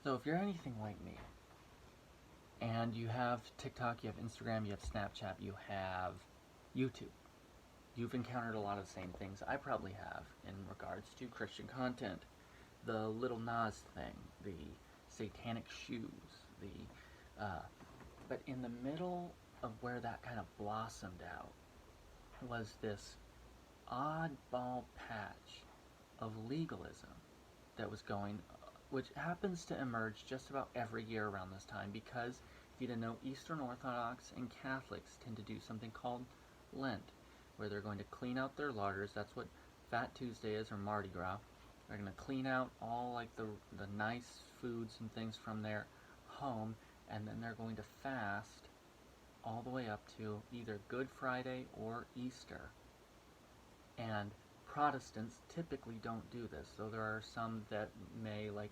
So if you're anything like me, and you have TikTok, you have Instagram, you have Snapchat, you have YouTube, you've encountered a lot of the same things I probably have in regards to Christian content. The Little Nas thing, the satanic shoes, but in the middle of where that kind of blossomed out was this oddball patch of legalism that was going, which happens to emerge just about every year around this time, because if you didn't know, Eastern Orthodox and Catholics tend to do something called Lent, where they're going to clean out their larders. That's what Fat Tuesday is, or Mardi Gras. They're going to clean out all like the nice foods and things from their home, and then they're going to fast all the way up to either Good Friday or Easter. And Protestants typically don't do this, though there are some that may, like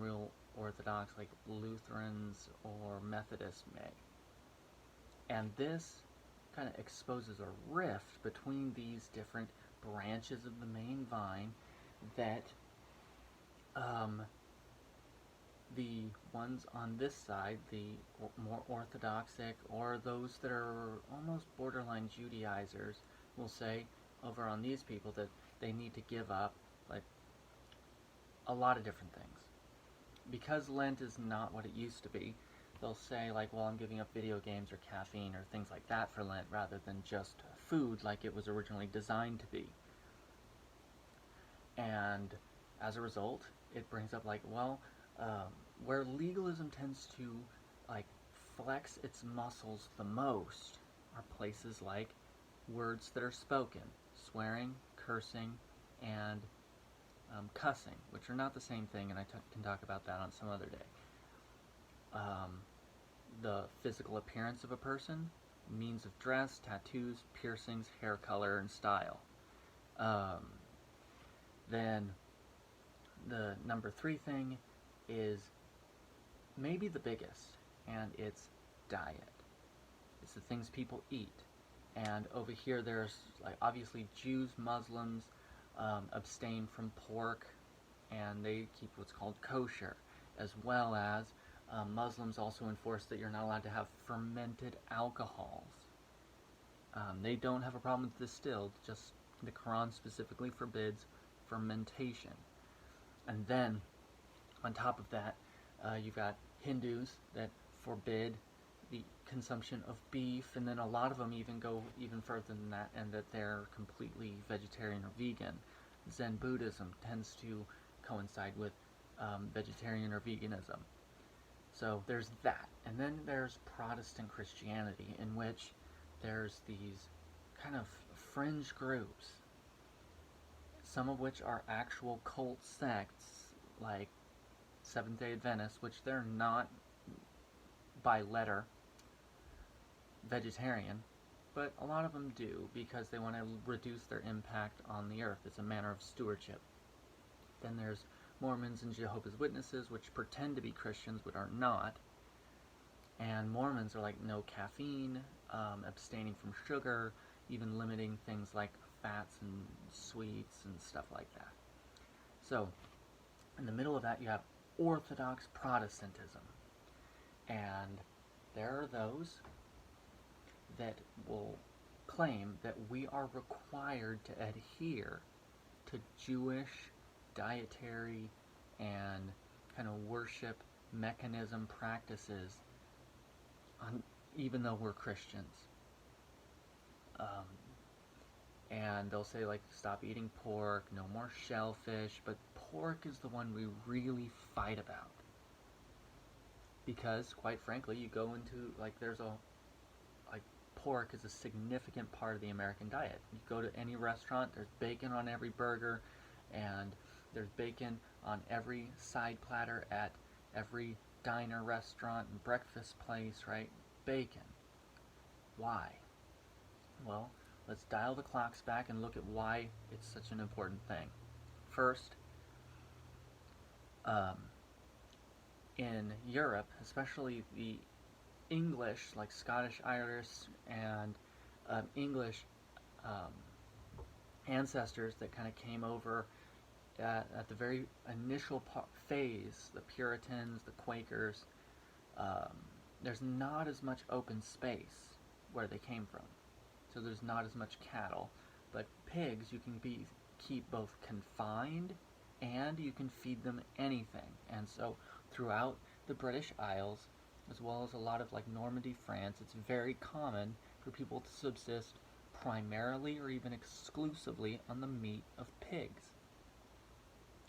real Orthodox, like Lutherans or Methodists may. And this kind of exposes a rift between these different branches of the main vine that the ones on this side, the more orthodoxic, or those that are almost borderline Judaizers, will say over on these people that they need to give up like a lot of different things. Because Lent is not what it used to be, they'll say like, well, I'm giving up video games or caffeine or things like that for Lent rather than just food like it was originally designed to be. And as a result, it brings up like, well, where legalism tends to like flex its muscles the most are places like words that are spoken, swearing, cursing, and cussing, which are not the same thing, and I can talk about that on some other day. The physical appearance of a person, means of dress, tattoos, piercings, hair color, and style. Then the number 3 thing is maybe the biggest, and it's diet. It's the things people eat. And over here there's like obviously Jews, Muslims abstain from pork, and they keep what's called kosher, as well as Muslims also enforce that you're not allowed to have fermented alcohols. They don't have a problem with distilled, just the Quran specifically forbids fermentation. And then on top of that, you've got Hindus that forbid the consumption of beef, and then a lot of them even go even further than that, and that they're completely vegetarian or vegan. Zen Buddhism tends to coincide with vegetarian or veganism. So there's that. And then there's Protestant Christianity, in which there's these kind of fringe groups, some of which are actual cult sects, like Seventh-day Adventists, which they're not by letter vegetarian, but a lot of them do because they want to reduce their impact on the earth. It's a manner of stewardship. Then there's Mormons and Jehovah's Witnesses, which pretend to be Christians but are not. And Mormons are like no caffeine, abstaining from sugar, even limiting things like fats and sweets and stuff like that. So in the middle of that you have Orthodox Protestantism. And there are those that will claim that we are required to adhere to Jewish dietary and kind of worship mechanism practices, even though we're Christians. And they'll say like, stop eating pork, no more shellfish, but pork is the one we really fight about. Because, quite frankly, you go into, like, pork is a significant part of the American diet. You go to any restaurant, there's bacon on every burger, and there's bacon on every side platter at every diner, restaurant, and breakfast place, right? Bacon. Why? Well, let's dial the clocks back and look at why it's such an important thing. First, in Europe, especially the English, like Scottish, Irish, and English ancestors that kind of came over at the very initial phase, the Puritans, the Quakers, um, there's not as much open space where they came from. So there's not as much cattle. But pigs, you can keep both confined and you can feed them anything. And so throughout the British Isles, as well as a lot of like Normandy, France, it's very common for people to subsist primarily or even exclusively on the meat of pigs.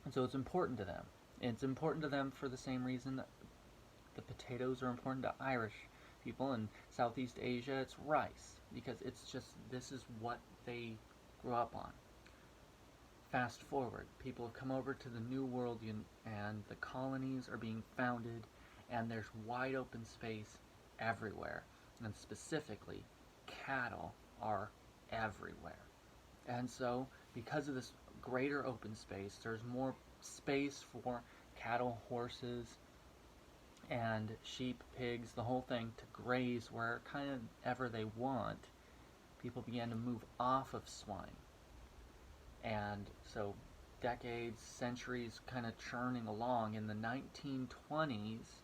And so it's important to them. And it's important to them for the same reason that the potatoes are important to Irish people. In Southeast Asia, it's rice, because it's just, this is what they grew up on. Fast forward, people have come over to the New World and the colonies are being founded, and there's wide open space everywhere. And specifically, cattle are everywhere. And so, because of this greater open space, there's more space for cattle, horses, and sheep, pigs, the whole thing, to graze wherever they want. People began to move off of swine. And so decades, centuries kind of churning along. In the 1920s,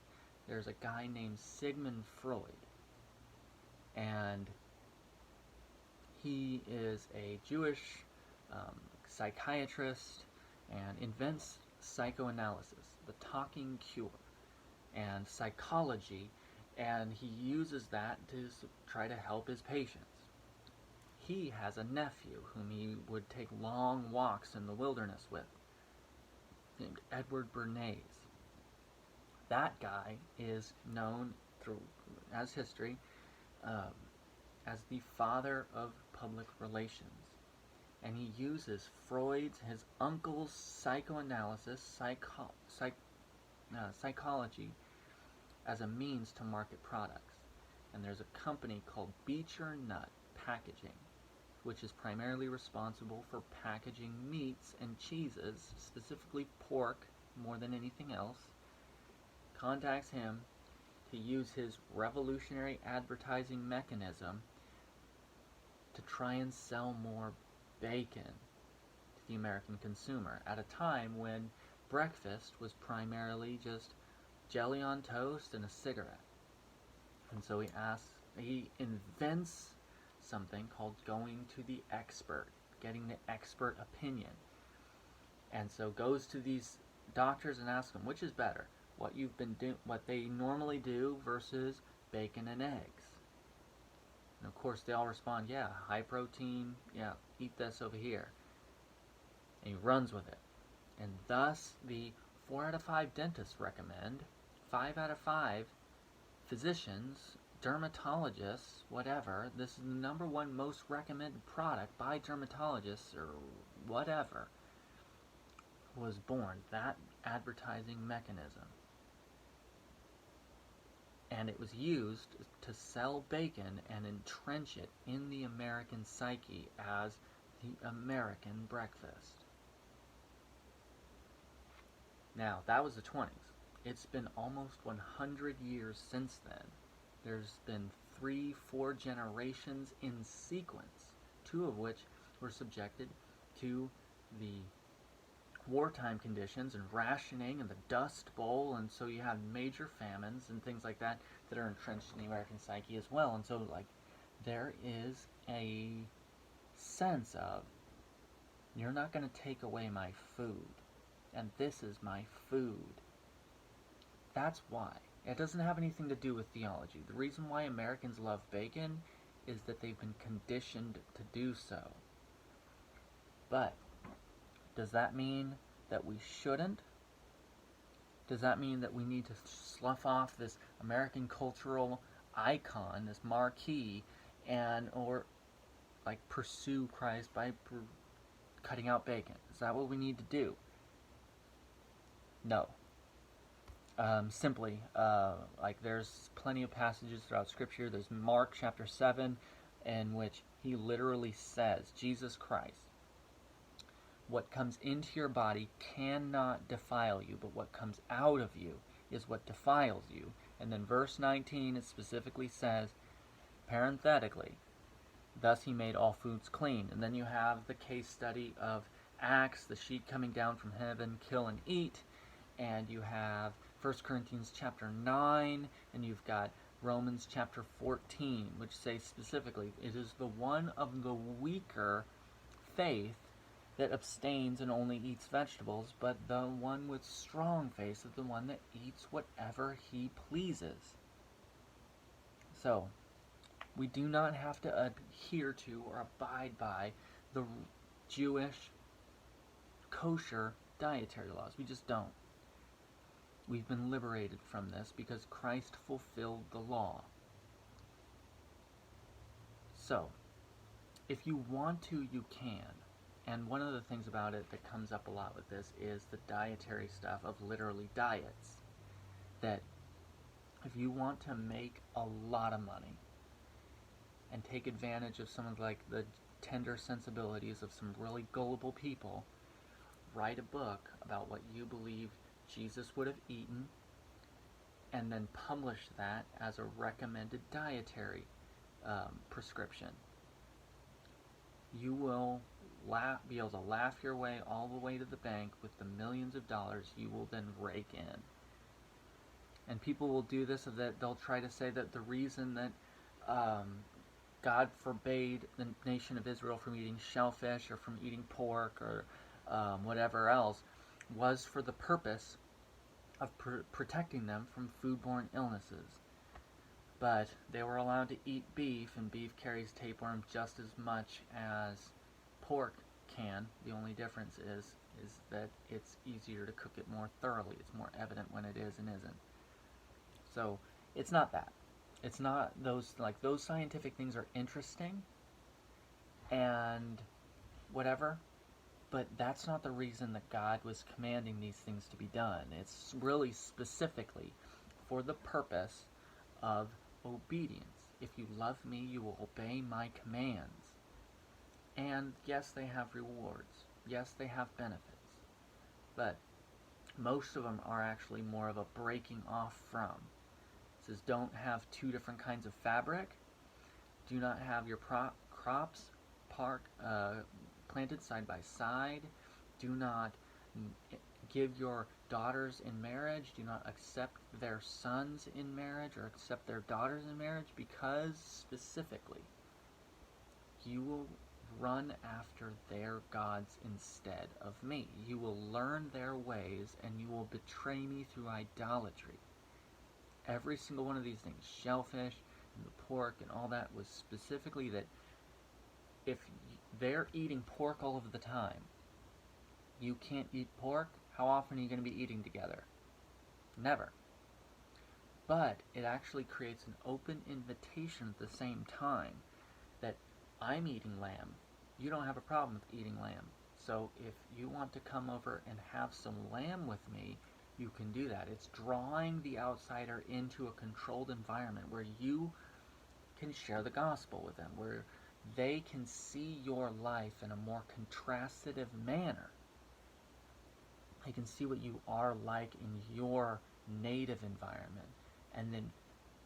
there's a guy named Sigmund Freud. And he is a Jewish psychiatrist and invents psychoanalysis, the talking cure, and psychology, and he uses that to try to help his patients. He has a nephew whom he would take long walks in the wilderness with, named Edward Bernays. That guy is known as history as the father of public relations. And he uses his uncle's psychoanalysis, psychology, as a means to market products. And there's a company called Beecher Nut Packaging, which is primarily responsible for packaging meats and cheeses, specifically pork more than anything else, contacts him to use his revolutionary advertising mechanism to try and sell more bacon to the American consumer at a time when breakfast was primarily just jelly on toast and a cigarette. And so he invents something called going to the expert, getting the expert opinion. And so goes to these doctors and asks them, which is better, what they normally do versus bacon and eggs. And of course they all respond, yeah, high protein, yeah, eat this over here. And he runs with it. And thus the 4 out of 5 dentists recommend, 5 out of 5 physicians, dermatologists, whatever, this is the number one most recommended product by dermatologists or whatever, was born, that advertising mechanism. And it was used to sell bacon and entrench it in the American psyche as the American breakfast. Now, that was the 20s. It's been almost 100 years since then. There's been 3-4 generations in sequence, 2 of which were subjected to the wartime conditions and rationing and the Dust Bowl, and so you have major famines and things like that that are entrenched in the American psyche as well. And so, like, there is a sense of, you're not going to take away my food, and this is my food. That's why. It doesn't have anything to do with theology. The reason why Americans love bacon is that they've been conditioned to do so. But does that mean that we shouldn't? Does that mean that we need to slough off this American cultural icon, this marquee, or like pursue Christ by cutting out bacon? Is that what we need to do? No. Simply, like there's plenty of passages throughout Scripture. There's Mark chapter 7, in which he literally says, Jesus Christ, what comes into your body cannot defile you, but what comes out of you is what defiles you. And then verse 19, it specifically says, parenthetically, thus he made all foods clean. And then you have the case study of Acts, the sheet coming down from heaven, kill and eat, and you have 1 Corinthians chapter 9, and you've got Romans chapter 14, which say specifically, it is the one of the weaker faith that abstains and only eats vegetables, but the one with strong faith is the one that eats whatever he pleases. So, we do not have to adhere to or abide by the Jewish kosher dietary laws. We just don't. We've been liberated from this because Christ fulfilled the law. So, if you want to, you can. And one of the things about it that comes up a lot with this is the dietary stuff of literally diets. That if you want to make a lot of money and take advantage of some of like the tender sensibilities of some really gullible people, write a book about what you believe Jesus would have eaten, and then publish that as a recommended dietary prescription. You will be able to laugh your way all the way to the bank with the millions of dollars you will then rake in. And people will do this so that they'll try to say that the reason that God forbade the nation of Israel from eating shellfish or from eating pork or whatever else was for the purpose of protecting them from foodborne illnesses. But they were allowed to eat beef, and beef carries tapeworm just as much as pork can. The only difference is that it's easier to cook it more thoroughly. It's more evident when it is and isn't. So it's not that. It's not those, like, those scientific things are interesting and whatever, but that's not the reason that God was commanding these things to be done. It's really specifically for the purpose of obedience. If you love me, you will obey my commands. And yes, they have rewards. Yes, they have benefits. But most of them are actually more of a breaking off from. It says don't have two different kinds of fabric. Do not have your crops planted side by side. Do not give your daughters in marriage. Do not accept their sons in marriage or accept their daughters in marriage, because specifically you will run after their gods instead of me. You will learn their ways and you will betray me through idolatry. Every single one of these things, shellfish and the pork and all that, was specifically that if they're eating pork all of the time, you can't eat pork. How often are you going to be eating together? Never. But it actually creates an open invitation at the same time that I'm eating lamb. You don't have a problem with eating lamb. So if you want to come over and have some lamb with me, you can do that. It's drawing the outsider into a controlled environment where you can share the gospel with them, where they can see your life in a more contrastive manner. They can see what you are like in your native environment. And then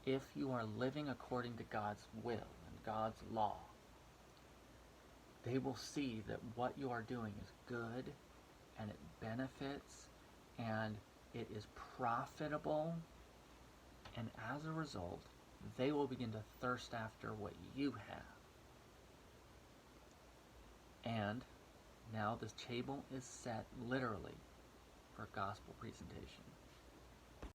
if you are living according to God's will and God's law, they will see that what you are doing is good and it benefits and it is profitable, and as a result, they will begin to thirst after what you have. And now the table is set literally for gospel presentation.